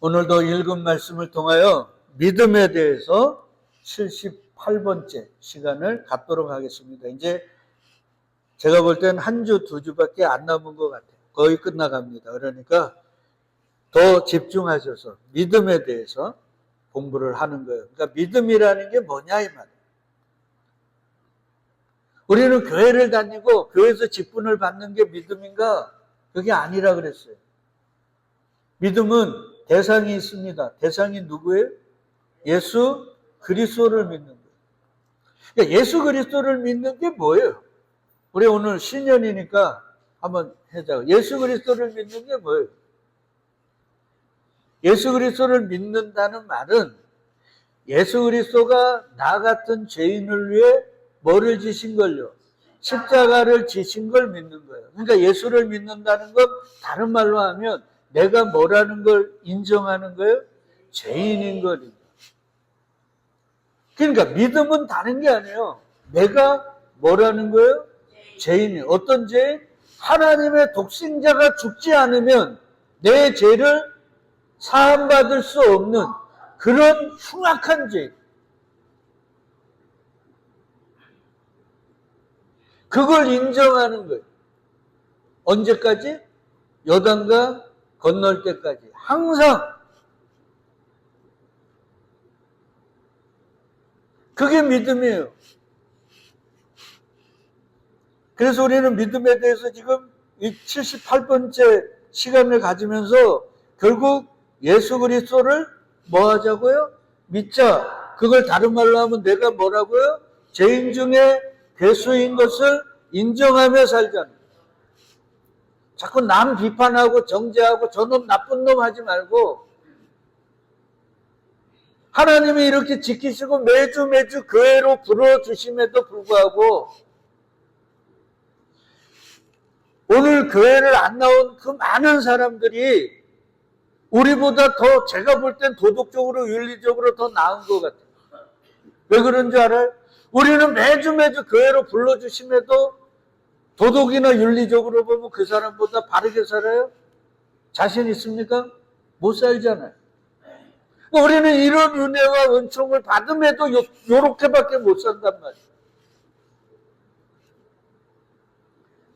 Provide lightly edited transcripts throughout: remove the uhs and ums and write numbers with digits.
오늘도 읽은 말씀을 통하여 믿음에 대해서 78번째 시간을 갖도록 하겠습니다. 이제 제가 볼 때는 한 주, 두 주밖에 안 남은 것 같아요. 거의 끝나갑니다. 그러니까 더 집중하셔서 믿음에 대해서 공부를 하는 거예요. 그러니까 믿음이라는 게 뭐냐 이 말이에요. 우리는 교회를 다니고 교회에서 직분을 받는 게 믿음인가? 그게 아니라 그랬어요. 믿음은 대상이 있습니다. 대상이 누구예요? 예수 그리스도를 믿는 거예요. 그러니까 예수 그리스도를 믿는 게 뭐예요? 우리 오늘 신년이니까 한번 해자고. 예수 그리스도를 믿는 게 뭐예요? 예수 그리스도를 믿는다는 말은 예수 그리스도가 나 같은 죄인을 위해 뭐를 지신 걸요? 십자가를 지신 걸 믿는 거예요. 그러니까 예수를 믿는다는 건 다른 말로 하면 내가 뭐라는 걸 인정하는 거예요? 죄인인 거니까. 그러니까 믿음은 다른 게 아니에요. 내가 뭐라는 거예요? 죄인이에요. 어떤 죄? 하나님의 독생자가 죽지 않으면 내 죄를 사함받을 수 없는 그런 흉악한 죄. 그걸 인정하는 거예요. 언제까지? 요단강 건널 때까지. 항상. 그게 믿음이에요. 그래서 우리는 믿음에 대해서 지금 이 78번째 시간을 가지면서 결국 예수 그리스도를 뭐 하자고요? 믿자. 그걸 다른 말로 하면 내가 뭐라고요? 죄인 중에 괴수인 것을 인정하며 살자는. 자꾸 남 비판하고 정죄하고 저놈 나쁜 놈 하지 말고 하나님이 이렇게 지키시고 매주 교회로 불러주심에도 불구하고 오늘 교회를 안 나온 그 많은 사람들이 우리보다 더 제가 볼 땐 도덕적으로 윤리적으로 더 나은 것 같아요. 왜 그런 줄 알아요? 우리는 매주 교회로 불러주심에도 도덕이나 윤리적으로 보면 그 사람보다 바르게 살아요? 자신 있습니까? 못 살잖아요. 우리는 이런 은혜와 은총을 받음에도 요렇게밖에 못 산단 말이에요.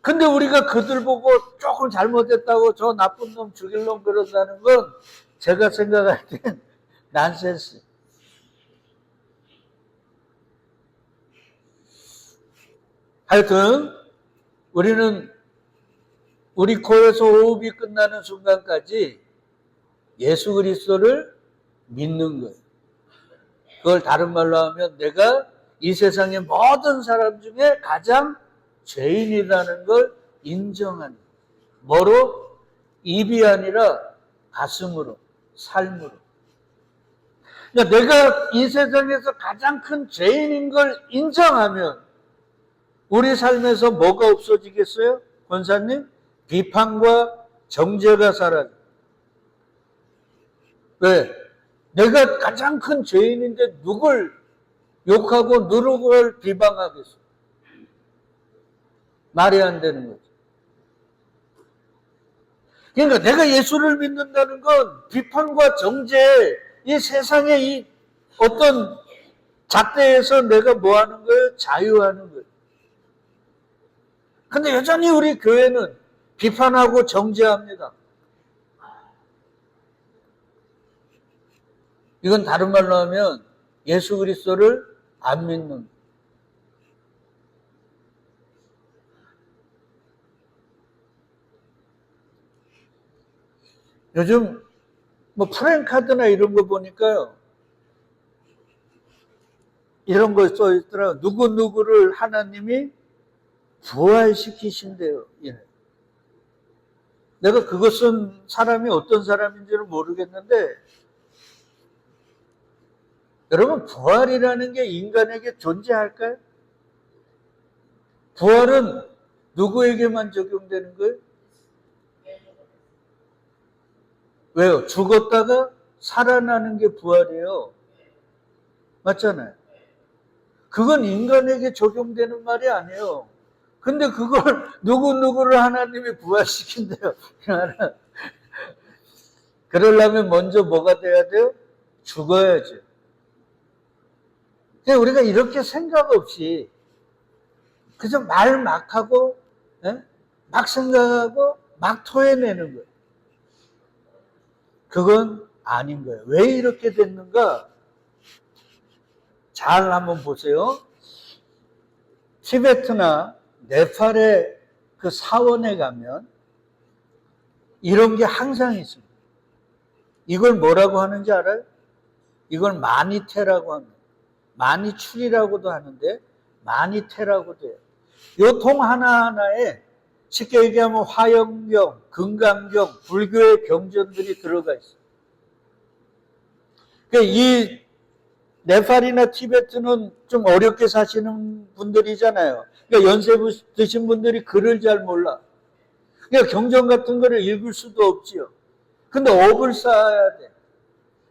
근데 우리가 그들 보고 조금 잘못했다고 저 나쁜 놈 죽일 놈 그런다는 건 제가 생각할 땐 난센스. 하여튼 우리는 우리 코에서 호흡이 끝나는 순간까지 예수 그리스도를 믿는 거예요. 그걸 다른 말로 하면 내가 이 세상의 모든 사람 중에 가장 죄인이라는 걸 인정하는 거예요. 뭐로? 입이 아니라 가슴으로, 삶으로. 그러니까 내가 이 세상에서 가장 큰 죄인인 걸 인정하면 우리 삶에서 뭐가 없어지겠어요? 권사님? 비판과 정죄가 사라져. 왜? 내가 가장 큰 죄인인데 누굴 욕하고 누구를 비방하겠어? 말이 안 되는 거죠. 그러니까 내가 예수를 믿는다는 건 비판과 정죄, 이 세상의 이 어떤 잣대에서 내가 뭐 하는 거예요? 자유하는 거예요. 근데 여전히 우리 교회는 비판하고 정죄합니다. 이건 다른 말로 하면 예수 그리스도를 안 믿는. 요즘 뭐 프랭카드나 이런 거 보니까요. 이런 거 써 있더라고요. 누구누구를 하나님이 부활시키신대요. 예. 내가 그거 쓴 사람이 어떤 사람인지는 모르겠는데 여러분 부활이라는 게 인간에게 존재할까요? 부활은 누구에게만 적용되는 거예요? 왜요? 죽었다가 살아나는 게 부활이에요. 맞잖아요. 그건 인간에게 적용되는 말이 아니에요. 근데 그걸 누구누구를 하나님이 부활시킨대요. 그러려면 먼저 뭐가 돼야 돼요? 죽어야죠. 그냥 우리가 이렇게 생각 없이 그저 말 막 하고, 막 생각하고, 막 토해내는 거예요. 그건 아닌 거예요. 왜 이렇게 됐는가? 잘 한번 보세요. 티베트나 네팔의 그 사원에 가면 이런 게 항상 있습니다. 이걸 뭐라고 하는지 알아요? 이걸 마니테라고 합니다. 마니출이라고도 하는데 마니테라고도 해요. 이 통 하나하나에 쉽게 얘기하면 화엄경, 금강경, 불교의 경전들이 들어가 있어요. 그러니까 이 네팔이나 티베트는 좀 어렵게 사시는 분들이잖아요. 그러니까 연세 드신 분들이 글을 잘 몰라. 그러니까 경전 같은 거를 읽을 수도 없지요. 근데 업을 쌓아야 돼.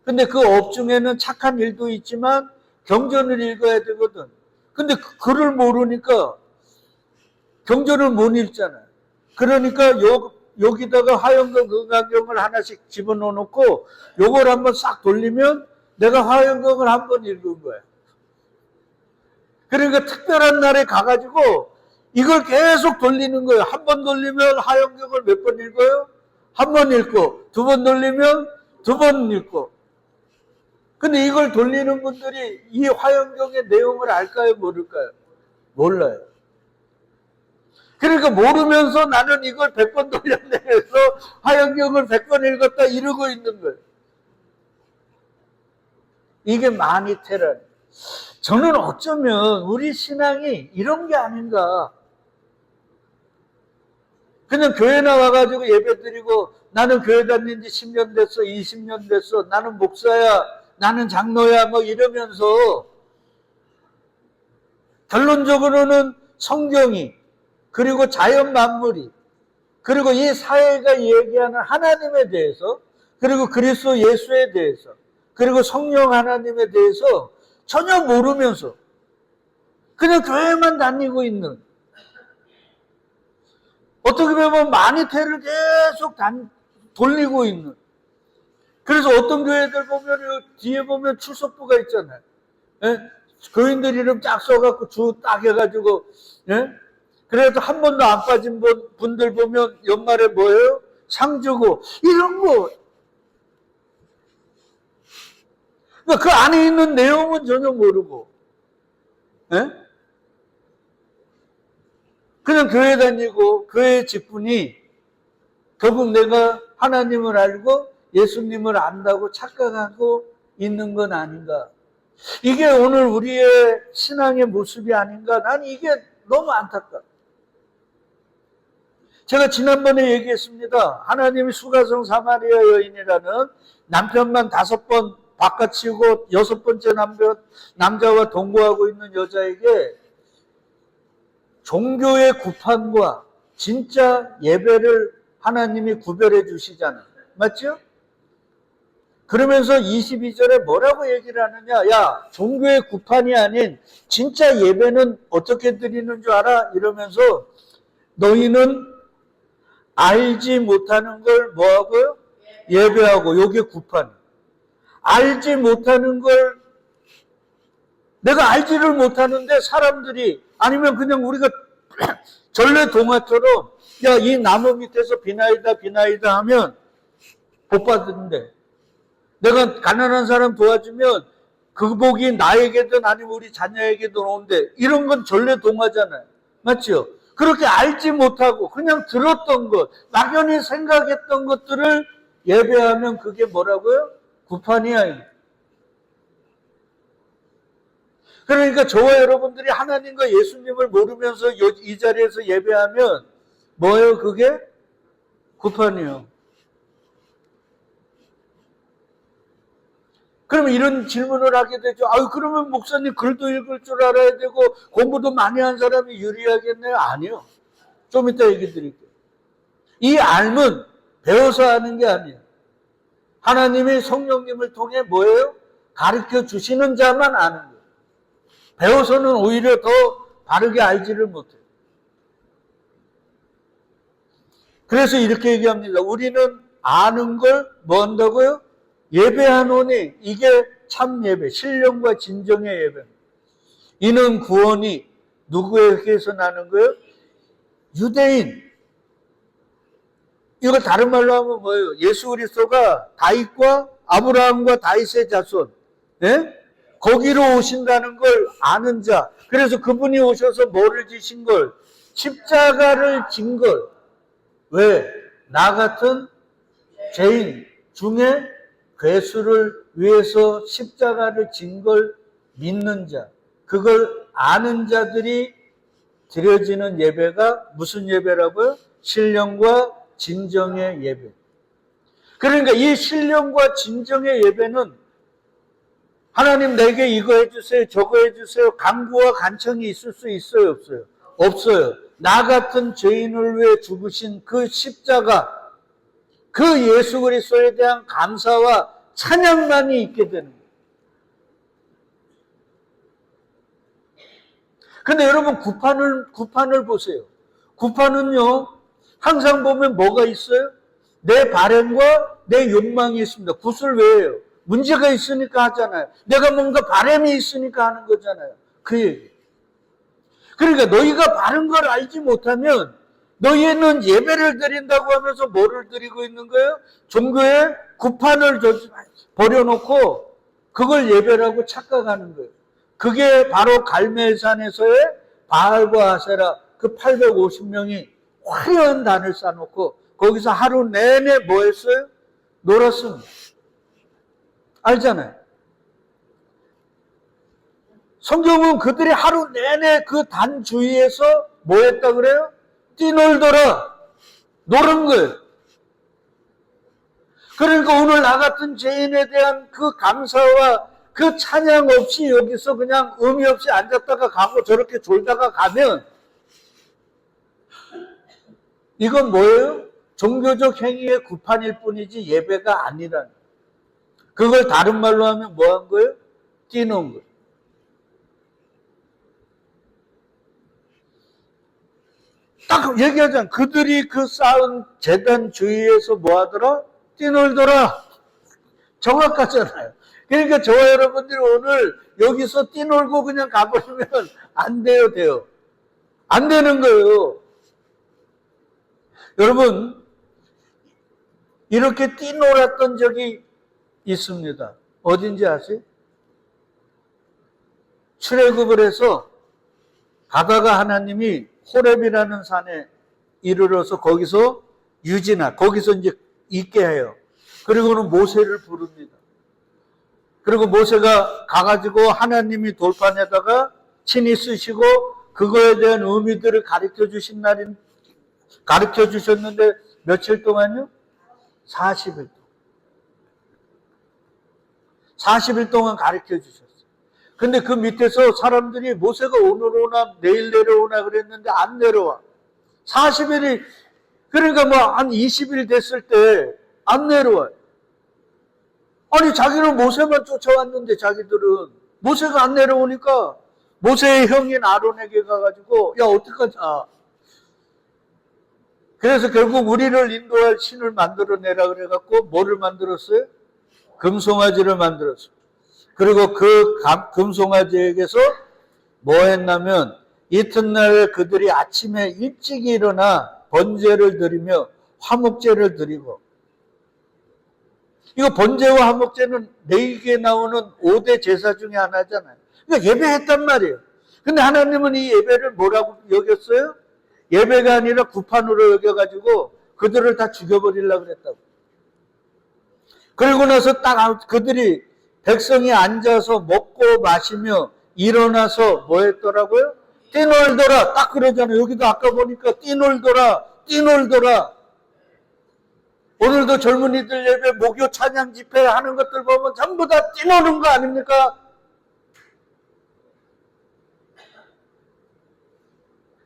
근데 그 업 중에는 착한 일도 있지만 경전을 읽어야 되거든. 근데 그 글을 모르니까 경전을 못 읽잖아요. 그러니까 여기다가 화엄경, 금강경을 하나씩 집어넣어 놓고 요걸 한번 싹 돌리면 내가 화엄경을 한번 읽은 거야. 그러니까 특별한 날에 가가지고 이걸 계속 돌리는 거예요. 한 번 돌리면 화엄경을 몇 번 읽어요? 한 번 읽고, 두 번 돌리면 두 번 읽고. 근데 이걸 돌리는 분들이 이 화엄경의 내용을 알까요? 모를까요? 몰라요. 그러니까 모르면서 나는 이걸 100번 돌렸네 해서 화엄경을 100번 읽었다 이러고 있는 거예요. 이게 마니테라. 저는 어쩌면 우리 신앙이 이런 게 아닌가. 그냥 교회 나와가지고 예배 드리고 나는 교회 다닌 지 10년 됐어, 20년 됐어, 나는 목사야, 나는 장로야, 뭐 이러면서 결론적으로는 성경이, 그리고 자연 만물이, 그리고 이 사회가 얘기하는 하나님에 대해서, 그리고 그리스도 예수에 대해서, 그리고 성령 하나님에 대해서 전혀 모르면서 그냥 교회만 다니고 있는, 어떻게 보면 마니테를 계속 돌리고 있는. 그래서 어떤 교회들 보면 뒤에 보면 출석부가 있잖아요. 예? 교인들 이름 쫙 써갖고 주 딱 해가지고, 예? 그래도 한 번도 안 빠진 분들 보면 연말에 뭐예요? 상 주고 이런 거. 그러니까 그 안에 있는 내용은 전혀 모르고, 예? 그냥 교회 다니고 교회 직분이 결국 내가 하나님을 알고 예수님을 안다고 착각하고 있는 건 아닌가. 이게 오늘 우리의 신앙의 모습이 아닌가. 난 이게 너무 안타까워. 제가 지난번에 얘기했습니다. 하나님이 수가성 사마리아 여인이라는 남편만 5번 바꿔치우고 6번째 남자와 동거하고 있는 여자에게 종교의 구판과 진짜 예배를 하나님이 구별해 주시잖아요. 맞죠? 그러면서 22절에 뭐라고 얘기를 하느냐. 야, 종교의 구판이 아닌 진짜 예배는 어떻게 드리는 줄 알아? 이러면서 너희는 알지 못하는 걸 뭐하고요? 예배하고. 요게 구판. 알지 못하는 걸 내가 알지를 못하는데 사람들이, 아니면 그냥 우리가 전래 동화처럼 야, 이 나무 밑에서 비나이다 하면 복 받는데, 내가 가난한 사람 도와주면 그 복이 나에게든 아니면 우리 자녀에게든 오는데, 이런 건 전래 동화잖아요. 맞죠? 그렇게 알지 못하고 그냥 들었던 것, 막연히 생각했던 것들을 예배하면 그게 뭐라고요? 구판이야. 그러니까 저와 여러분들이 하나님과 예수님을 모르면서 이 자리에서 예배하면 뭐예요? 그게? 구판이요. 그러면 이런 질문을 하게 되죠. 아유, 그러면 목사님 글도 읽을 줄 알아야 되고 공부도 많이 한 사람이 유리하겠네요? 아니요. 좀 이따 얘기 드릴게요. 이 알면 배워서 하는 게 아니에요. 하나님이 성령님을 통해 뭐예요? 가르쳐 주시는 자만 아는 거예요. 배워서는 오히려 더 바르게 알지를 못해요. 그래서 이렇게 얘기합니다. 우리는 아는 걸 뭐 한다고요? 예배하노니. 이게 참 예배, 신령과 진정의 예배. 이는 구원이 누구에게서 나는 거예요? 유대인. 이거 다른 말로 하면 뭐예요? 예수 그리스도가 다윗과 아브라함과 다윗의 자손, 예? 거기로 오신다는 걸 아는 자. 그래서 그분이 오셔서 뭐를 지신 걸? 십자가를 진 걸. 왜? 나 같은 죄인 중에 괴수를 위해서 십자가를 진 걸 믿는 자. 그걸 아는 자들이 드려지는 예배가 무슨 예배라고요? 신령과 진정의 예배. 그러니까 이 신령과 진정의 예배는 하나님 내게 이거 해주세요, 저거 해주세요, 간구와 간청이 있을 수 있어요, 없어요? 없어요. 나 같은 죄인을 위해 죽으신 그 십자가, 그 예수 그리스도에 대한 감사와 찬양만이 있게 되는 거예요. 근데 여러분 구판을 보세요. 구판은요, 항상 보면 뭐가 있어요? 내 바램과 내 욕망이 있습니다. 굿을 왜 해요? 문제가 있으니까 하잖아요. 내가 뭔가 바램이 있으니까 하는 거잖아요. 그 얘기. 그러니까 너희가 바른 걸 알지 못하면 너희는 예배를 드린다고 하면서 뭐를 드리고 있는 거예요? 종교의 구판을 버려놓고 그걸 예배라고 착각하는 거예요. 그게 바로 갈멜산에서의 바알과 아세라 그 850명이 화려한 단을 쌓아놓고 거기서 하루 내내 뭐 했어요? 놀았습니다. 알잖아요. 성경은 그들이 하루 내내 그 단 주위에서 뭐 했다 그래요? 뛰놀더라. 노는 거예요. 그러니까 오늘 나 같은 죄인에 대한 그 감사와 그 찬양 없이 여기서 그냥 의미 없이 앉았다가 가고 저렇게 졸다가 가면 이건 뭐예요? 종교적 행위의 구판일 뿐이지 예배가 아니라는 거예요. 그걸 다른 말로 하면 뭐 한 거예요? 뛰는 거예요. 딱 얘기하잖아. 그들이 그 쌓은 제단 주위에서 뭐 하더라? 뛰놀더라. 정확하잖아요. 그러니까 저와 여러분들이 오늘 여기서 뛰놀고 그냥 가버리면 안 돼요. 안 되는 거예요. 여러분, 이렇게 뛰놀았던 적이 있습니다. 어딘지 아세요? 출애굽을 해서 가다가 하나님이 호렙이라는 산에 이르러서 거기서 거기서 이제 있게 해요. 그리고는 모세를 부릅니다. 그리고 모세가 가가지고 하나님이 돌판에다가 친히 쓰시고 그거에 대한 의미들을 가르쳐 주셨는데 며칠 동안요? 40일 동안. 40일 동안 가르쳐 주셨어요. 근데 그 밑에서 사람들이 모세가 오늘 오나 내일 내려오나 그랬는데 안 내려와. 40일이 그러니까 뭐 한 20일 됐을 때 안 내려와요. 아니 자기는 모세만 쫓아왔는데 자기들은 모세가 안 내려오니까 모세의 형인 아론에게 가가지고 야 어떡하냐. 그래서 결국 우리를 인도할 신을 만들어내라 그래갖고 뭐를 만들었어요? 금송아지를 만들었어요. 그리고 그 금송아지에게서 뭐 했냐면 이튿날 그들이 아침에 일찍 일어나 번제를 드리며 화목제를 드리고 이거 번제와 화목제는 레위기에 나오는 5대 제사 중에 하나잖아요. 그러니까 예배했단 말이에요. 근데 하나님은 이 예배를 뭐라고 여겼어요? 예배가 아니라 구판으로 여겨가지고 그들을 다 죽여버리려고 그랬다고. 그리고 나서 딱 그들이 백성이 앉아서 먹고 마시며 일어나서 뭐 했더라고요? 뛰놀더라. 딱 그러잖아요. 여기도 아까 보니까 뛰놀더라. 오늘도 젊은이들 예배, 목요 찬양 집회 하는 것들 보면 전부 다 뛰노는 거 아닙니까?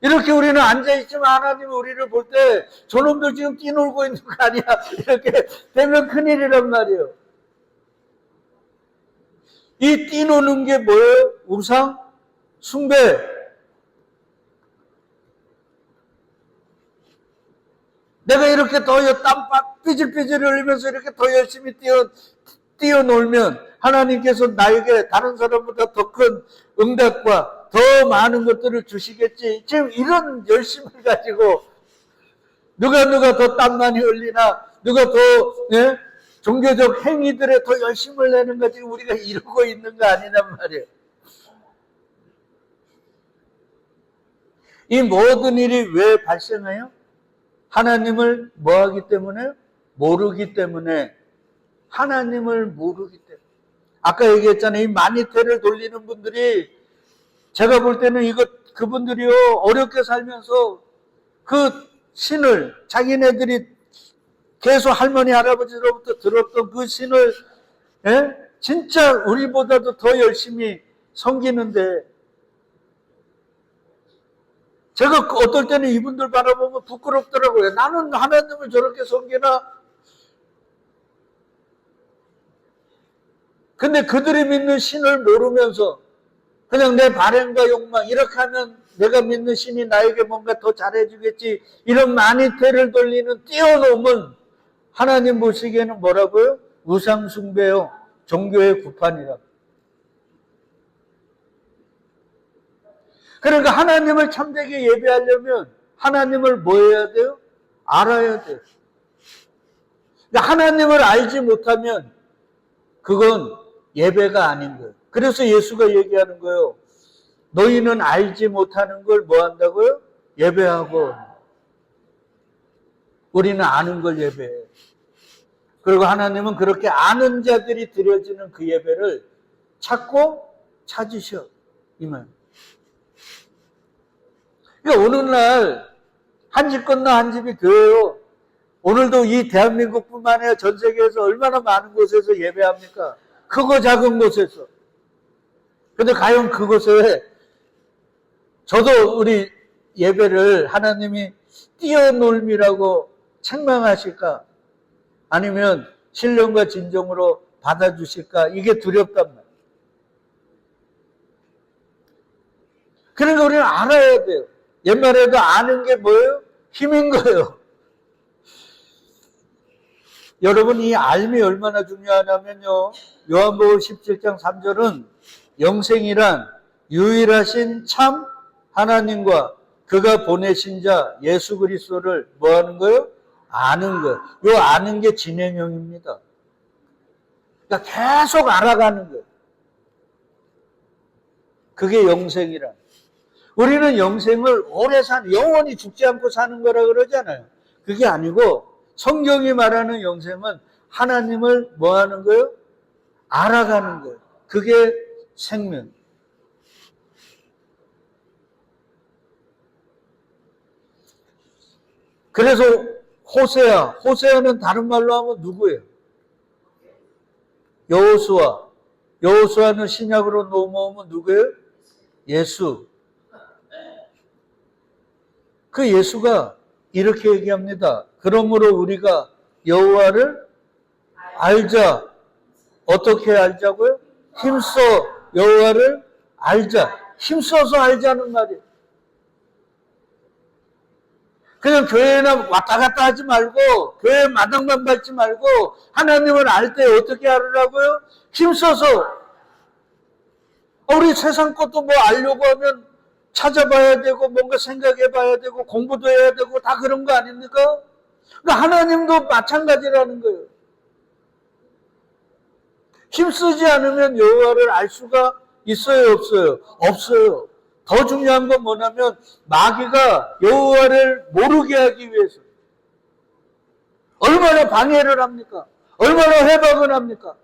이렇게 우리는 앉아있지만 하나님이 우리를 볼 때 저놈들 지금 뛰놀고 있는 거 아니야? 이렇게 되면 큰일이란 말이에요. 이 뛰노는 게 뭐예요? 우상? 숭배. 내가 이렇게 땀 삐질삐질 흘리면서 이렇게 더 열심히 뛰어놀면 하나님께서 나에게 다른 사람보다 더 큰 응답과 더 많은 것들을 주시겠지. 지금 이런 열심을 가지고 누가 더 땀 많이 흘리나, 누가 더 예? 종교적 행위들에 더 열심을 내는 거 지금 우리가 이루고 있는 거 아니란 말이에요. 이 모든 일이 왜 발생해요? 하나님을 뭐하기 때문에? 모르기 때문에. 하나님을 모르기 때문에. 아까 얘기했잖아요. 이 마니테를 돌리는 분들이, 제가 볼 때는 그분들이요, 어렵게 살면서 그 신을, 자기네들이 계속 할머니, 할아버지로부터 들었던 그 신을, 예? 진짜 우리보다도 더 열심히 섬기는데, 제가 어떨 때는 이분들 바라보면 부끄럽더라고요. 나는 하나님을 저렇게 섬기나? 근데 그들이 믿는 신을 모르면서 그냥 내 바램과 욕망, 이렇게 하면 내가 믿는 신이 나에게 뭔가 더 잘해주겠지, 이런 마니테를 돌리는 뛰어넘은 하나님 보시기에는 뭐라고요? 우상숭배요. 종교의 구판이라고. 그러니까 하나님을 참되게 예배하려면 하나님을 뭐 해야 돼요? 알아야 돼요. 하나님을 알지 못하면 그건 예배가 아닌 거예요. 그래서 예수가 얘기하는 거예요. 너희는 알지 못하는 걸 뭐 한다고요? 예배하고. 우리는 아는 걸 예배해. 그리고 하나님은 그렇게 아는 자들이 드려지는 그 예배를 찾고 찾으셔. 이 말. 그러니까 오늘날 한 집 건너 한 집이 교회요. 오늘도 이 대한민국뿐만 아니라 전 세계에서 얼마나 많은 곳에서 예배합니까? 크고 작은 곳에서. 근데 과연 그곳에 저도 우리 예배를 하나님이 뛰어놀미라고 책망하실까? 아니면 신령과 진정으로 받아주실까? 이게 두렵단 말이에요. 그러니까 우리는 알아야 돼요. 옛말에도 아는 게 뭐예요? 힘인 거예요. 여러분, 이 알미 얼마나 중요하냐면요. 요한복음 17장 3절은 영생이란 유일하신 참 하나님과 그가 보내신 자 예수 그리스도를 뭐 하는 거예요? 아는 거예요. 요 아는 게 진행형입니다. 그러니까 계속 알아가는 거예요. 그게 영생이란. 우리는 영생을 오래 영원히 죽지 않고 사는 거라 그러잖아요. 그게 아니고 성경이 말하는 영생은 하나님을 뭐 하는 거예요? 알아가는 거예요. 그게 생명. 그래서 호세아는 다른 말로 하면 누구예요? 여호수아는 신약으로 넘어오면 누구예요? 예수. 그 예수가 이렇게 얘기합니다. 그러므로 우리가 여호와를 알자. 어떻게 알자고요? 힘써 여호와를 알자. 힘써서 알자는 말이에요. 그냥 교회나 왔다 갔다 하지 말고, 교회 마당만 밟지 말고, 하나님을 알 때 어떻게 알으라고요? 힘써서. 우리 세상 것도 뭐 알려고 하면 찾아봐야 되고, 뭔가 생각해 봐야 되고, 공부도 해야 되고, 다 그런 거 아닙니까? 그러니까 하나님도 마찬가지라는 거예요. 힘쓰지 않으면 여호와를 알 수가 있어요, 없어요? 없어요. 더 중요한 건 뭐냐면 마귀가 여호와를 모르게 하기 위해서 얼마나 방해를 합니까? 얼마나 회박을 합니까?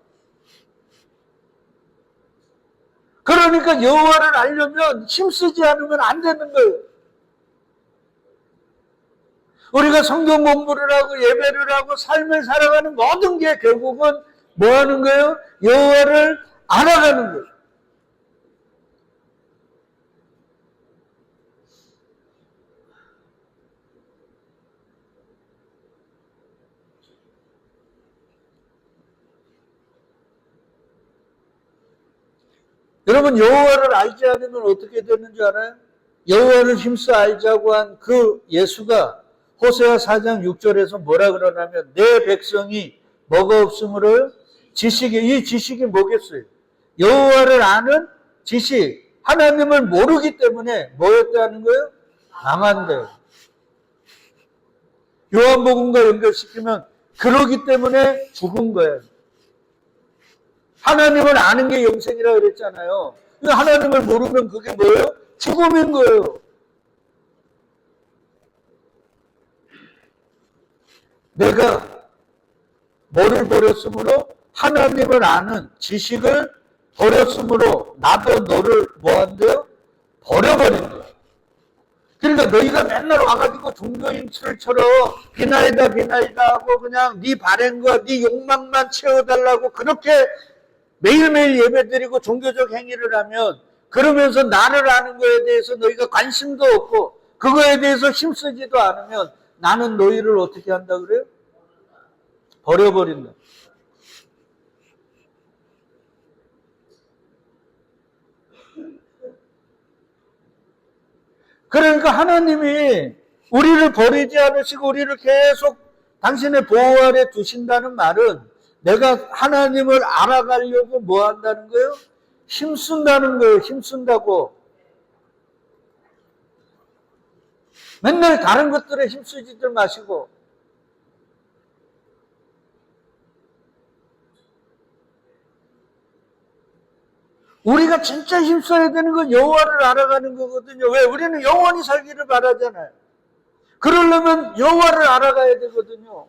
그러니까 여호와를 알려면 힘쓰지 않으면 안 되는 거예요. 우리가 성경 공부를 하고 예배를 하고 삶을 살아가는 모든 게 결국은 뭐 하는 거예요? 여호와를 알아가는 거예요. 여러분, 여호와를 알지 않으면 어떻게 되는 줄 알아요? 여호와를 힘써 알자고 한 그 예수가 호세아 4장 6절에서 뭐라 그러냐면 내 백성이 뭐가 없으므로 이 지식이 뭐겠어요? 여호와를 아는 지식. 하나님을 모르기 때문에 뭐였다는 거예요? 망한대. 요한복음과 연결시키면 그러기 때문에 죽은 거예요. 하나님을 아는 게 영생이라고 그랬잖아요. 하나님을 모르면 그게 뭐예요? 죽음인 거예요. 내가 뭐를 버렸으므로? 하나님을 아는 지식을 버렸으므로 나도 너를 뭐한대요? 버려버린대요. 그러니까 너희가 맨날 와가지고 종교인들처럼 비나이다 하고 그냥 네 바램과 네 욕망만 채워달라고 그렇게 매일매일 예배드리고 종교적 행위를 하면 그러면서 나를 아는 거에 대해서 너희가 관심도 없고 그거에 대해서 힘쓰지도 않으면 나는 너희를 어떻게 한다 그래요? 버려버린다. 그러니까 하나님이 우리를 버리지 않으시고 우리를 계속 당신의 보호 아래 두신다는 말은 내가 하나님을 알아가려고 뭐 한다는 거예요? 힘쓴다는 거예요. 힘쓴다고. 맨날 다른 것들에 힘쓰지들 마시고. 우리가 진짜 힘써야 되는 건 여호와를 알아가는 거거든요. 왜? 우리는 영원히 살기를 바라잖아요. 그러려면 여호와를 알아가야 되거든요.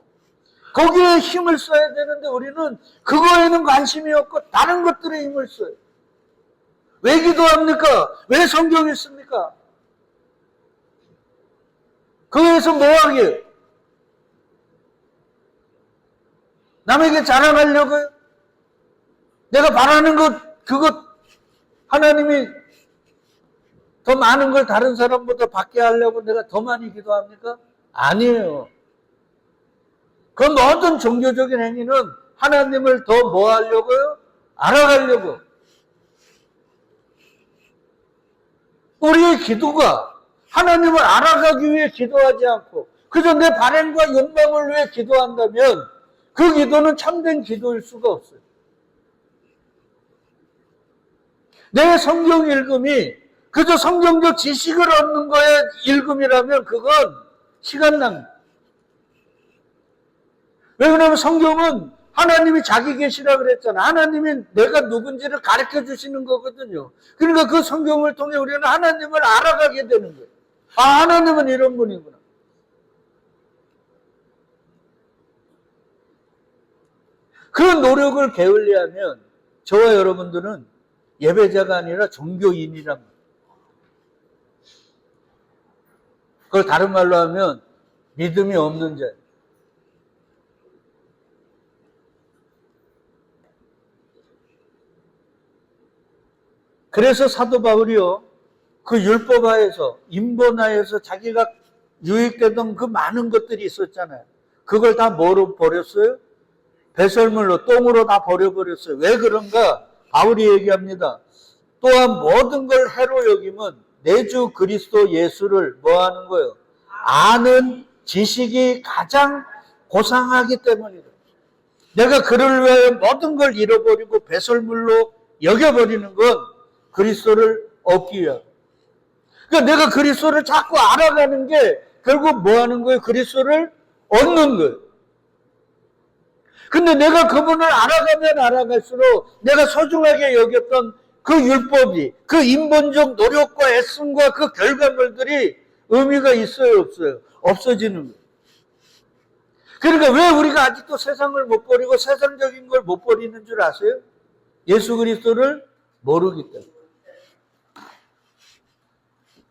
거기에 힘을 써야 되는데 우리는 그거에는 관심이 없고 다른 것들에 힘을 써요. 왜 기도합니까? 왜 성경 읽습니까? 그거에서 뭐 하게요? 남에게 자랑하려고요? 내가 바라는 것, 그것 하나님이 더 많은 걸 다른 사람보다 받게 하려고 내가 더 많이 기도합니까? 아니에요. 그 모든 종교적인 행위는 하나님을 더 뭐 하려고요? 알아가려고. 우리의 기도가 하나님을 알아가기 위해 기도하지 않고 그저 내 바램과 욕망을 위해 기도한다면 그 기도는 참된 기도일 수가 없어요. 내 성경 읽음이 그저 성경적 지식을 얻는 거에 읽음이라면 그건 시간 낭비. 왜 그러냐면 성경은 하나님이 자기 계시라 그랬잖아. 하나님이 내가 누군지를 가르쳐 주시는 거거든요. 그러니까 그 성경을 통해 우리는 하나님을 알아가게 되는 거예요. 아, 하나님은 이런 분이구나. 그 노력을 게을리하면 저와 여러분들은 예배자가 아니라 종교인이란 말이에요. 그걸 다른 말로 하면 믿음이 없는 자예요. 그래서 사도 바울이요, 그 율법하에서, 인본하에서 자기가 유익되던 그 많은 것들이 있었잖아요. 그걸 다 뭐로 버렸어요? 배설물로, 똥으로 다 버려버렸어요. 왜 그런가? 바울이 얘기합니다. 또한 모든 걸 해로 여김은 내 주 그리스도 예수를 뭐 하는 거예요? 아는 지식이 가장 고상하기 때문이다. 내가 그를 위하여 모든 걸 잃어버리고 배설물로 여겨버리는 건 그리스도를 얻기 위하여. 그러니까 내가 그리스도를 자꾸 알아가는 게 결국 뭐 하는 거예요? 그리스도를 얻는 거예요. 근데 내가 그분을 알아가면 알아갈수록 내가 소중하게 여겼던 그 율법이, 그 인본적 노력과 애씀과 그 결과물들이 의미가 있어요, 없어요? 없어지는 거예요. 그러니까 왜 우리가 아직도 세상을 못 버리고 세상적인 걸 못 버리는 줄 아세요? 예수 그리스도를 모르기 때문에.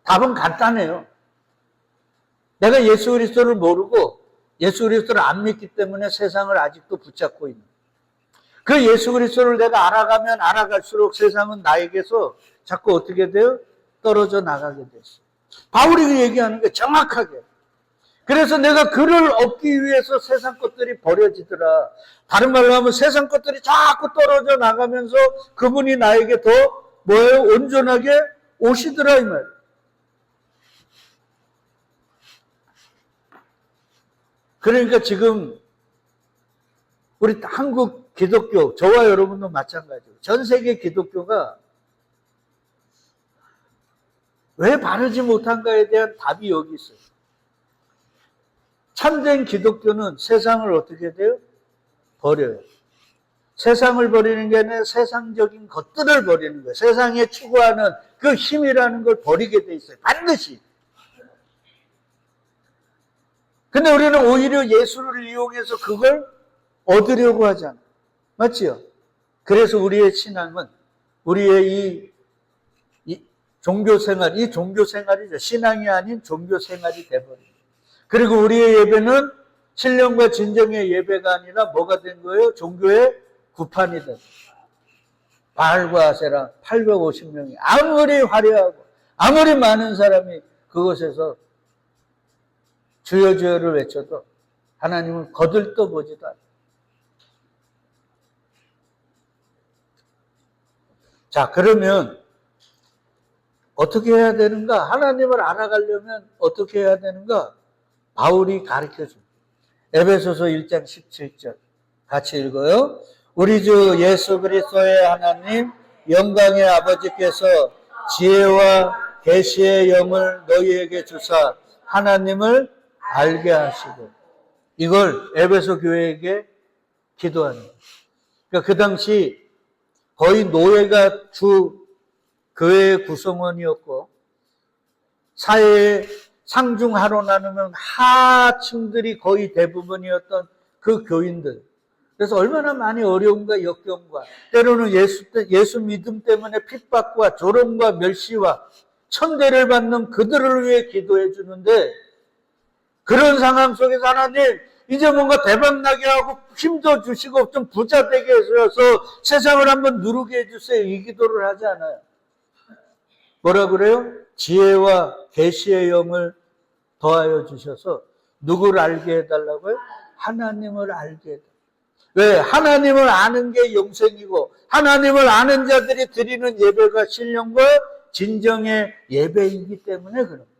답은 간단해요. 내가 예수 그리스도를 모르고 예수 그리스도를 안 믿기 때문에 세상을 아직도 붙잡고 있는. 그 예수 그리스도를 내가 알아가면 알아갈수록 세상은 나에게서 자꾸 어떻게 돼요? 떨어져 나가게 됐어. 바울이 얘기하는 게 정확하게. 그래서 내가 그를 얻기 위해서 세상 것들이 버려지더라. 다른 말로 하면 세상 것들이 자꾸 떨어져 나가면서 그분이 나에게 더 뭐예요? 온전하게 오시더라 이 말. 그러니까 지금 우리 한국 기독교, 저와 여러분도 마찬가지고 전 세계 기독교가 왜 바르지 못한가에 대한 답이 여기 있어요. 참된 기독교는 세상을 어떻게 돼요? 버려요. 세상을 버리는 게 아니라 세상적인 것들을 버리는 거예요. 세상에 추구하는 그 힘이라는 걸 버리게 돼 있어요. 반드시. 근데 우리는 오히려 예수를 이용해서 그걸 얻으려고 하잖아요. 맞지요? 그래서 우리의 신앙은 우리의 이 종교생활, 이 종교생활이죠. 신앙이 아닌 종교생활이 돼버립니다. 그리고 우리의 예배는 신령과 진정의 예배가 아니라 뭐가 된 거예요? 종교의 구판이 된. 바알과 아세라 850명이 아무리 화려하고 아무리 많은 사람이 그곳에서 주여 주여를 외쳐도 하나님은 거들떠보지도 않아요. 자, 그러면 어떻게 해야 되는가? 하나님을 알아가려면 어떻게 해야 되는가? 바울이 가르쳐줍니다. 에베소서 1장 17절 같이 읽어요. 우리 주 예수 그리스도의 하나님 영광의 아버지께서 지혜와 계시의 영을 너희에게 주사 하나님을 알게 하시고, 이걸 에베소 교회에게 기도하는 거예요. 그러니까 그 당시 거의 노예가 주 교회의 구성원이었고, 사회에 상중하로 나누면 하층들이 거의 대부분이었던 그 교인들. 그래서 얼마나 많이 어려움과 역경과 때로는 예수 믿음 때문에 핍박과 조롱과 멸시와 천대를 받는 그들을 위해 기도해 주는데, 그런 상황 속에서 하나님 이제 뭔가 대박나게 하고 힘도 주시고 좀 부자 되게 해서 세상을 한번 누르게 해주세요, 이 기도를 하지 않아요. 뭐라 그래요? 지혜와 계시의 영을 더하여 주셔서 누구를 알게 해달라고요? 하나님을 알게 해달라고요. 왜? 하나님을 아는 게 영생이고 하나님을 아는 자들이 드리는 예배가 신령과 진정의 예배이기 때문에 그런 거예요.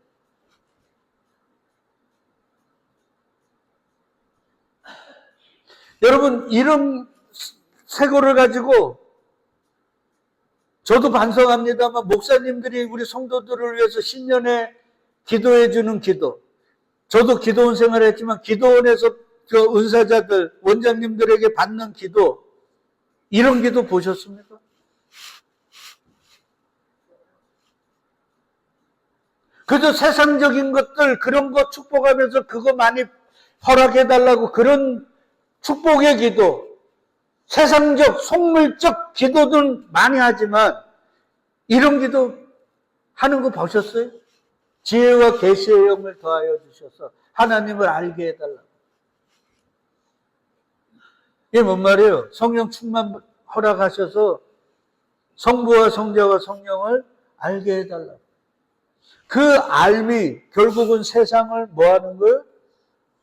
여러분, 이런 세고를 가지고 저도 반성합니다만 목사님들이 우리 성도들을 위해서 신년에 기도해 주는 기도, 저도 기도원 생활을 했지만 기도원에서 그 은사자들, 원장님들에게 받는 기도, 이런 기도 보셨습니까? 그저 세상적인 것들, 그런 거 축복하면서 그거 많이 허락해달라고 그런 축복의 기도, 세상적, 속물적 기도들 많이 하지만 이런 기도 하는 거 보셨어요? 지혜와 계시의 영을 더하여 주셔서 하나님을 알게 해달라고. 이게 뭔 말이에요? 성령 충만 허락하셔서 성부와 성자와 성령을 알게 해달라고. 그 알미 결국은 세상을 뭐 하는 거예요?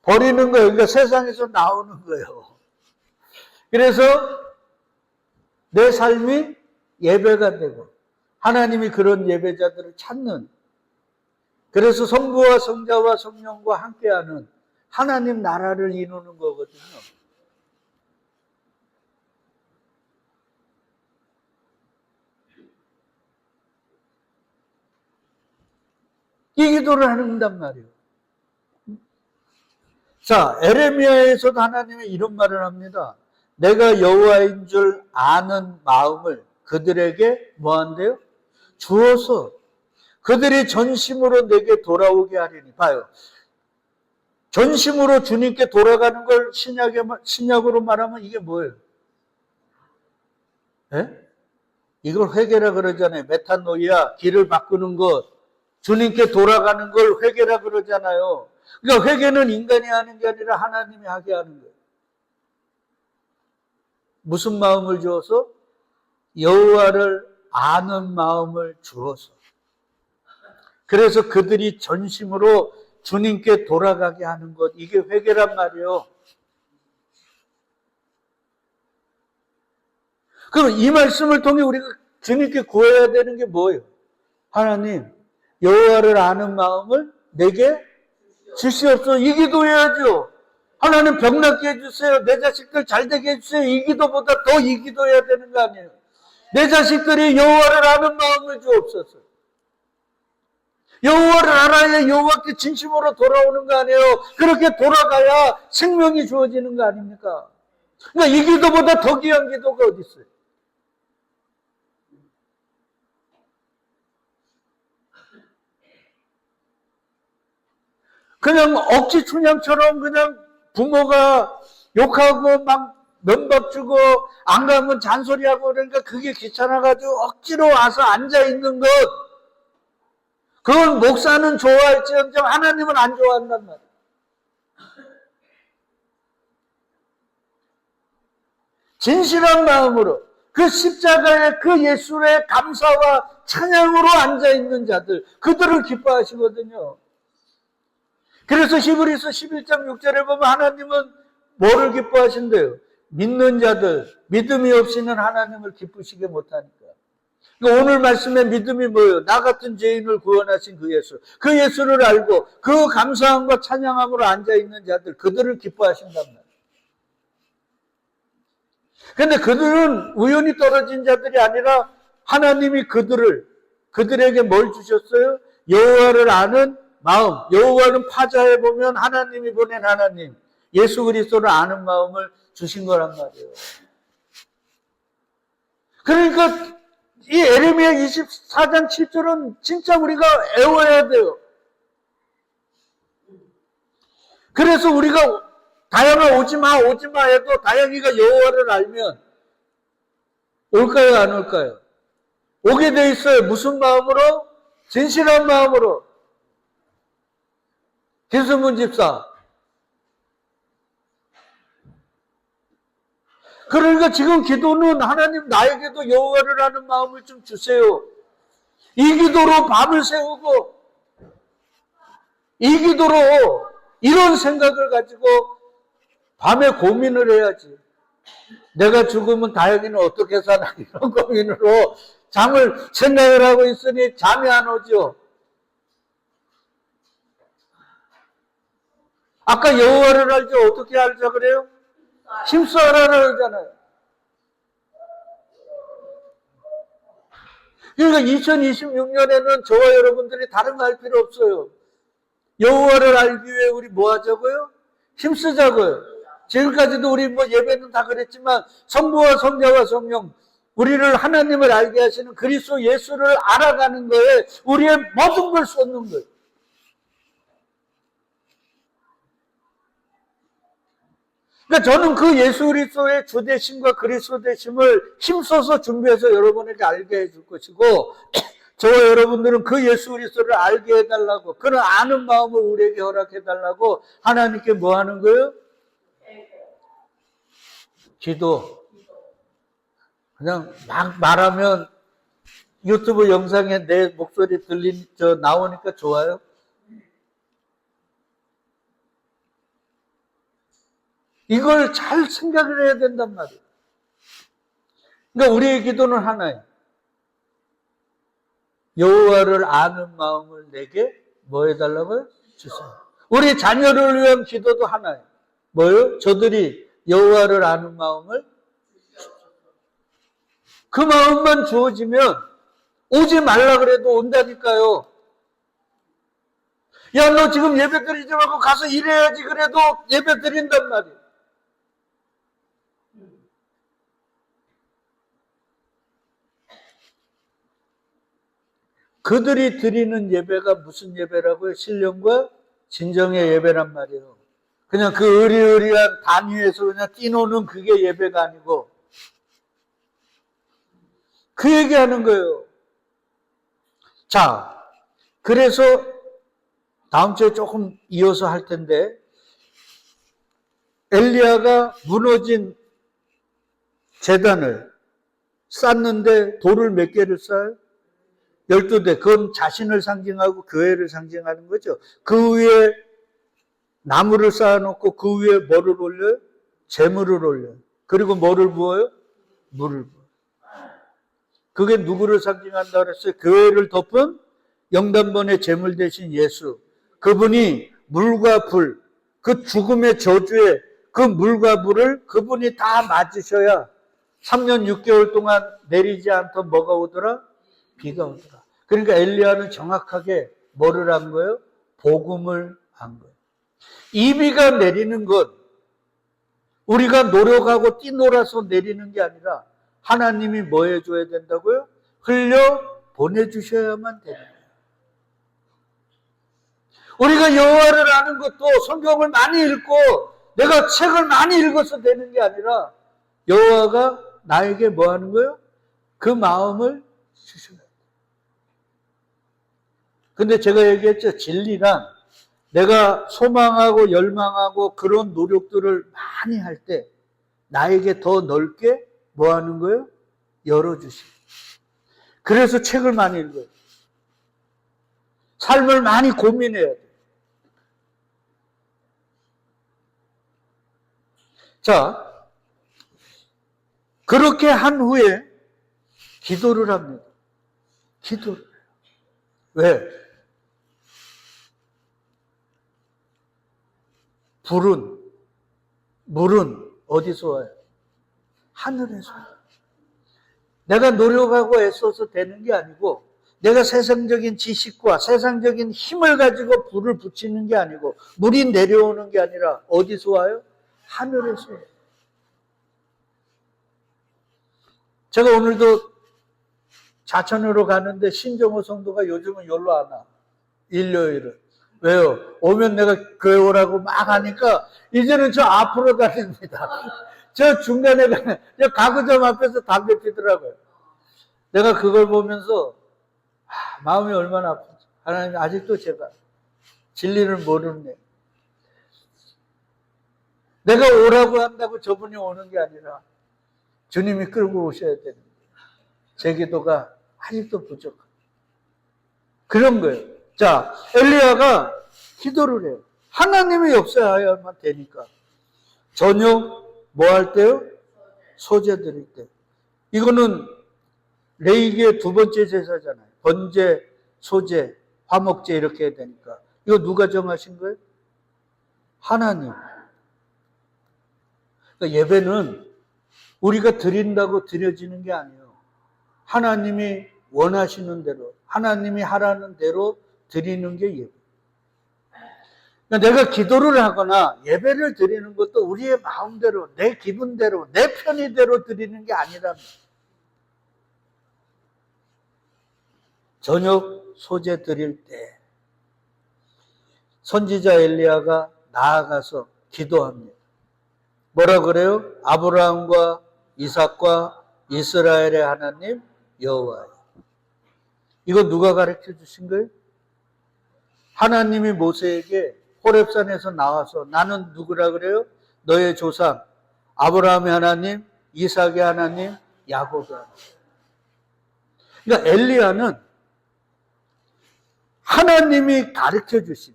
버리는 거예요. 그러니까 세상에서 나오는 거예요. 그래서 내 삶이 예배가 되고 하나님이 그런 예배자들을 찾는, 그래서 성부와 성자와 성령과 함께하는 하나님 나라를 이루는 거거든요. 이 기도를 한단 말이에요. 자, 에레미야에서도 하나님이 이런 말을 합니다. 내가 여호와인 줄 아는 마음을 그들에게 뭐 한대요? 주어서 그들이 전심으로 내게 돌아오게 하리니. 봐요. 전심으로 주님께 돌아가는 걸 신약으로 말하면 이게 뭐예요? 예? 이걸 회개라 그러잖아요. 메타노이아, 길을 바꾸는 것, 주님께 돌아가는 걸 회개라 그러잖아요. 그러니까 회개는 인간이 하는 게 아니라 하나님이 하게 하는 거예요. 무슨 마음을 주어서? 여호와를 아는 마음을 주어서. 그래서 그들이 전심으로 주님께 돌아가게 하는 것, 이게 회개란 말이에요. 그럼 이 말씀을 통해 우리가 주님께 구해야 되는 게 뭐예요? 하나님, 여호와를 아는 마음을 내게 주시옵소서. 이 기도해야죠. 하나님 병 낫게 해주세요. 내 자식들 잘 되게 해주세요. 이 기도보다 더 이 기도해야 되는 거 아니에요. 내 자식들이 여호와를 아는 마음을 주옵소서. 여호와를 알아야 여호와께 진심으로 돌아오는 거 아니에요. 그렇게 돌아가야 생명이 주어지는 거 아닙니까? 그러니까 이 기도보다 더 귀한 기도가 어디 있어요? 그냥 억지 춘향처럼 그냥 부모가 욕하고 막 면박 주고 안 가면 잔소리하고 그러니까 그게 귀찮아가지고 억지로 와서 앉아있는 것, 그건 목사는 좋아할지언정 하나님은 안 좋아한단 말이에요. 진실한 마음으로 그 십자가의 그 예수의 감사와 찬양으로 앉아있는 자들, 그들을 기뻐하시거든요. 그래서 히브리서 11장 6절에 보면 하나님은 뭐를 기뻐하신대요? 믿는 자들, 믿음이 없이는 하나님을 기쁘시게 못하니까. 그러니까 오늘 말씀의 믿음이 뭐예요? 나 같은 죄인을 구원하신 그 예수. 그 예수를 알고 그 감사함과 찬양함으로 앉아있는 자들, 그들을 기뻐하신단 말이에요. 그런데 그들은 우연히 떨어진 자들이 아니라 하나님이 그들에게 뭘 주셨어요? 여호와를 아는 마음. 여호와는 파자에 보면 하나님이 보낸 하나님, 예수 그리스도를 아는 마음을 주신 거란 말이에요. 그러니까 이 에레미야 24장 7절은 진짜 우리가 애워야 돼요. 그래서 우리가 다영아 오지마 해도 다영이가 여호와를 알면 올까요 안 올까요? 오게 돼 있어요. 무슨 마음으로? 진실한 마음으로. 김순문 집사. 그러니까 지금 기도는 하나님 나에게도 여호와를 아는 마음을 좀 주세요. 이 기도로 밤을 새우고 이 기도로 이런 생각을 가지고 밤에 고민을 해야지. 내가 죽으면 다영이는 어떻게 사나 이런 고민으로 잠을 생각을 하고 있으니 잠이 안 오죠. 아까 여호와를 알죠? 어떻게 알자 그래요? 힘써라 그러잖아요. 그러니까 2026년에는 저와 여러분들이 다른 거 할 필요 없어요. 여호와를 알기 위해 우리 뭐 하자고요? 힘쓰자고요. 지금까지도 우리 뭐 예배는 다 그랬지만 성부와 성자와 성령, 우리를 하나님을 알게 하시는 그리스도 예수를 알아가는 거에 우리의 모든 걸 쏟는 거예요. 그러니까 저는 그 예수 그리스도의 주되심과 그리스도 되심을 힘써서 준비해서 여러분에게 알게 해줄 것이고, 저와 여러분들은 그 예수 그리스도를 알게 해달라고, 그런 아는 마음을 우리에게 허락해달라고 하나님께 뭐 하는 거예요? 기도. 그냥 막 말하면 유튜브 영상에 내 목소리 나오니까 좋아요? 이걸 잘 생각을 해야 된단 말이에요. 그러니까 우리의 기도는 하나예요. 여호와를 아는 마음을 내게 뭐 해달라고요? 주세요. 우리 자녀를 위한 기도도 하나예요. 뭐요? 저들이 여호와를 아는 마음을, 그 마음만 주어지면 오지 말라 그래도 온다니까요. 야, 너 지금 예배 드리지 말고 가서 일해야지 그래도 예배 드린단 말이에요. 그들이 드리는 예배가 무슨 예배라고요? 신령과 진정의 예배란 말이에요. 그냥 그 의리의리한 단위에서 그냥 뛰노는 그게 예배가 아니고, 그 얘기하는 거예요. 자, 그래서 다음 주에 조금 이어서 할 텐데, 엘리야가 무너진 제단을 쌓는데 돌을 몇 개를 쌓아요? 12대. 그건 자신을 상징하고 교회를 상징하는 거죠. 그 위에 나무를 쌓아놓고 그 위에 뭐를 올려요? 재물을 올려요. 그리고 뭐를 부어요? 물을 부어요. 그게 누구를 상징한다 그랬어요? 교회를 덮은 영단번의 재물 대신 예수. 그분이 물과 불, 그 죽음의 저주에 그 물과 물을 그분이 다 맞으셔야 3년 6개월 동안 내리지 않던 뭐가 오더라? 비가 오더라. 그러니까 엘리야는 정확하게 뭐를 한 거예요? 복음을 한 거예요. 이 비가 내리는 것, 우리가 노력하고 뛰놀아서 내리는 게 아니라 하나님이 뭐 해줘야 된다고요? 흘려 보내주셔야만 되는 거예요. 우리가 여호와를 아는 것도 성경을 많이 읽고 내가 책을 많이 읽어서 되는 게 아니라 여호와가 나에게 뭐 하는 거예요? 그 마음을 주셔야 돼요. 근데 제가 얘기했죠. 진리란 내가 소망하고 열망하고 그런 노력들을 많이 할 때 나에게 더 넓게 뭐 하는 거예요? 열어주시고. 그래서 책을 많이 읽어요. 삶을 많이 고민해야 돼요. 자, 그렇게 한 후에 기도를 합니다. 기도를 해요. 왜? 불은, 물은 어디서 와요? 하늘에서 와요. 내가 노력하고 애써서 되는 게 아니고 내가 세상적인 지식과 세상적인 힘을 가지고 불을 붙이는 게 아니고 물이 내려오는 게 아니라 어디서 와요? 하늘에서 와요. 제가 오늘도 자천으로 가는데 신정호 성도가 요즘은 여기로 안 와. 일요일은. 왜요? 오면 내가 교회 오라고 막 하니까 이제는 저 앞으로 다닙니다. 저 중간에 저 가구점 앞에서 담배 피더라고요. 내가 그걸 보면서 마음이 얼마나 아프지. 하나님 아직도 제가 진리를 모르네. 내가 오라고 한다고 저분이 오는 게 아니라 주님이 끌고 오셔야 되는데 제 기도가 아직도 부족합니다. 그런 거예요. 자, 엘리야가 기도를 해요. 하나님이 역사해야만 되니까. 저녁 뭐 할 때요? 소제 드릴 때. 이거는 레위기의 두 번째 제사잖아요. 번제, 소제, 화목제 이렇게 해야 되니까. 이거 누가 정하신 거예요? 하나님. 그러니까 예배는 우리가 드린다고 드려지는 게 아니에요. 하나님이 원하시는 대로, 하나님이 하라는 대로 드리는 게 예배. 그러니까 내가 기도를 하거나 예배를 드리는 것도 우리의 마음대로, 내 기분대로, 내 편의대로 드리는 게 아니랍니다. 저녁 소제 드릴 때 선지자 엘리야가 나아가서 기도합니다. 뭐라 그래요? 아브라함과 이삭과 이스라엘의 하나님 여호와여. 이거 누가 가르쳐 주신 거예요? 하나님이 모세에게 호렙산에서 나와서 나는 누구라 그래요? 너의 조상 아브라함의 하나님, 이삭의 하나님, 야곱의 하나님. 그러니까 엘리야는 하나님이 가르쳐 주신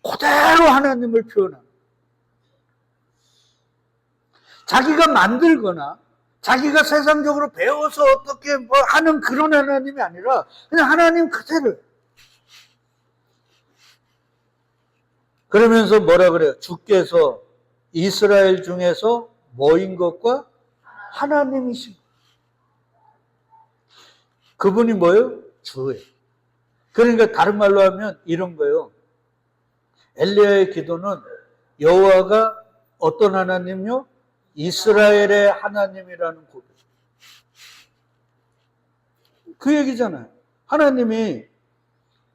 그대로 하나님을 표현합니다. 자기가 만들거나 자기가 세상적으로 배워서 어떻게 뭐 하는 그런 하나님이 아니라 그냥 하나님 그대로. 그러면서 뭐라 그래요? 주께서 이스라엘 중에서 뭐인 것과 하나님이신 것. 그분이 뭐예요? 주예요. 그러니까 다른 말로 하면 이런 거예요. 엘리야의 기도는 여호와가 어떤 하나님이요? 이스라엘의 하나님이라는 고백. 그 얘기잖아요. 하나님이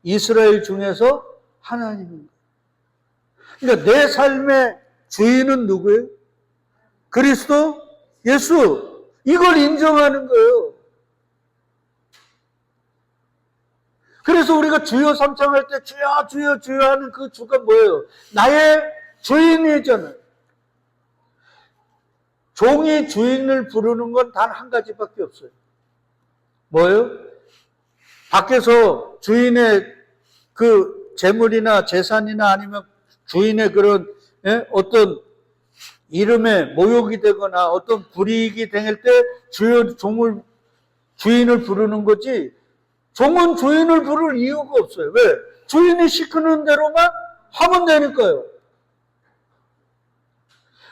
이스라엘 중에서 하나님인 거예요. 그러니까 내 삶의 주인은 누구예요? 그리스도, 예수. 이걸 인정하는 거예요. 그래서 우리가 주여 삼창할 때 주여 주여 주여 하는 그 주가 뭐예요? 나의 주인이잖아요. 종이 주인을 부르는 건 단 한 가지밖에 없어요. 뭐예요? 밖에서 주인의 그 재물이나 재산이나 아니면 주인의 그런 어떤 이름에 모욕이 되거나 어떤 불이익이 될 때 주인을 부르는 거지 종은 주인을 부를 이유가 없어요. 왜? 주인이 시키는 대로만 하면 되니까요.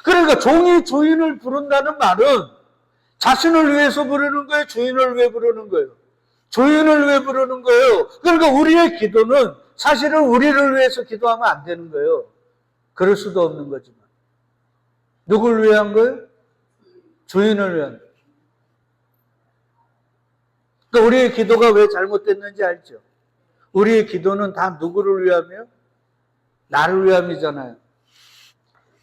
그러니까 종이 주인을 부른다는 말은 자신을 위해서 부르는 거예요? 주인을 왜 부르는 거예요? 주인을 왜 부르는 거예요? 그러니까 우리의 기도는 사실은 우리를 위해서 기도하면 안 되는 거예요. 그럴 수도 없는 거지만. 누굴 위한 거예요? 주인을 위한 거예요. 그러니까 우리의 기도가 왜 잘못됐는지 알죠? 우리의 기도는 다 누구를 위하며? 나를 위함이잖아요.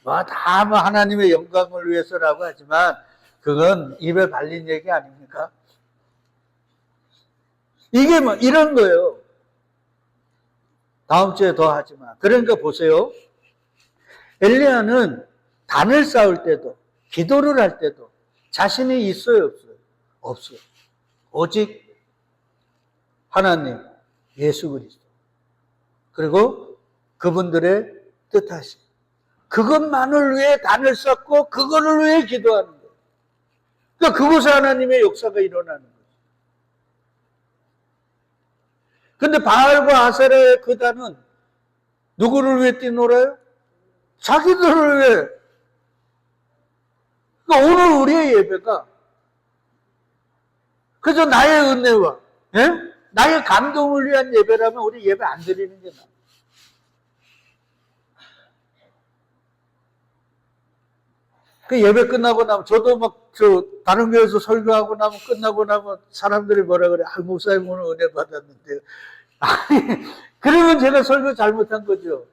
다 하나님의 영광을 위해서라고 하지만 그건 입에 발린 얘기 아닙니까? 이게 이런 거예요. 다음 주에 더 하지만. 그러니까 보세요. 엘리야는 단을 쌓을 때도 기도를 할 때도 자신이 있어요, 없어요? 없어요. 오직 하나님, 예수 그리스도. 그리고 그분들의 뜻하심. 그것만을 위해 단을 쌓고 그거를 위해 기도하는 거예요. 그러니까 그곳에 하나님의 역사가 일어나는 거예요. 근데 바알과 아세라의 그 단은 누구를 위해 뛰놀아요? 자기들을 위해. 그러니까 오늘 우리의 예배가 그저 나의 은혜와 나의 감동을 위한 예배라면 우리 예배 안 드리는 게 나아요. 그 예배 끝나고 나면 저도 다른 교회에서 설교하고 나면 끝나고 나면 사람들이 뭐라 그래? 목사님 오늘 은혜 받았는데요. 아니, 그러면 제가 설교 잘못한 거죠.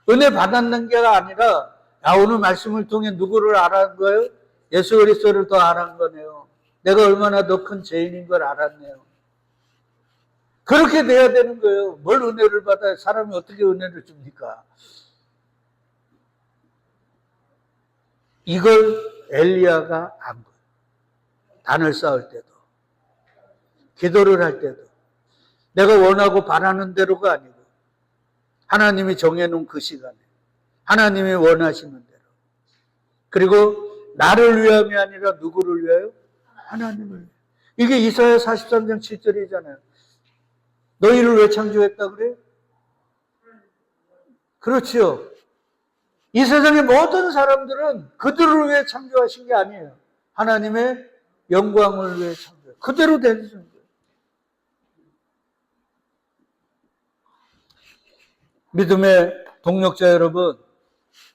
은혜 받았는 게 아니라 오늘 말씀을 통해 누구를 알아간 거예요? 예수 그리스도를 더 알아간 거네요. 내가 얼마나 더 큰 죄인인 걸 알았네요. 그렇게 돼야 되는 거예요. 뭘 은혜를 받아요? 사람이 어떻게 은혜를 줍니까? 이걸 엘리야가 안 거예요. 단을 쌓을 때도, 기도를 할 때도, 내가 원하고 바라는 대로가 아니고 하나님이 정해놓은 그 시간에 하나님이 원하시는 대로, 그리고 나를 위함이 아니라 누구를 위하여? 하나님을 위하여. 이게 이사야 43장 7절이잖아요. 너희를 왜 창조했다 그래요? 그렇지요. 이 세상의 모든 사람들은 그들을 위해 창조하신 게 아니에요. 하나님의 영광을 위해 창조해요. 그대로 되는 거예요. 믿음의 동력자 여러분,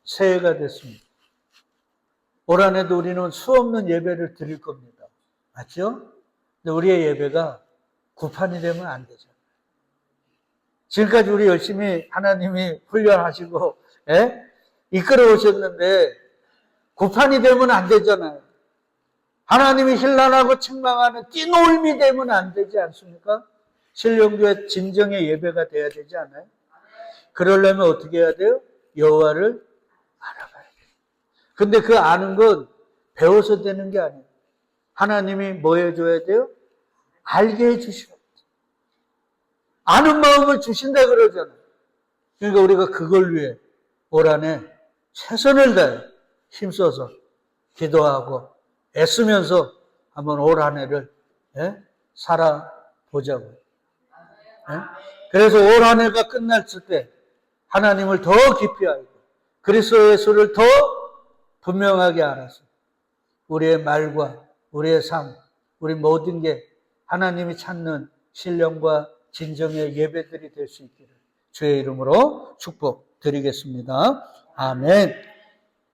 새해가 됐습니다. 올 한 해도 우리는 수없는 예배를 드릴 겁니다. 맞죠? 근데 우리의 예배가 구판이 되면 안 되잖아요. 지금까지 우리 열심히 하나님이 훈련하시고 이끌어 오셨는데 구판이 되면 안 되잖아요. 하나님이 힐난하고 책망하는 띠놀미 되면 안 되지 않습니까? 신령교회 진정의 예배가 돼야 되지 않아요? 그러려면 어떻게 해야 돼요? 여호와를 알아봐야 돼요. 근데 그 아는 건 배워서 되는 게 아니에요. 하나님이 뭐 해줘야 돼요? 알게 해주셔야 돼요. 아는 마음을 주신다 그러잖아요. 그러니까 우리가 그걸 위해 올 한 해 최선을 다해 힘써서 기도하고 애쓰면서 한번 올 한 해를 살아보자고요. 그래서 올 한 해가 끝났을 때 하나님을 더 깊이 알고 그리스도 예수를 더 분명하게 알아서 우리의 말과 우리의 삶, 우리 모든 게 하나님이 찾는 신령과 진정의 예배들이 될 수 있기를 주의 이름으로 축복드리겠습니다. 아멘.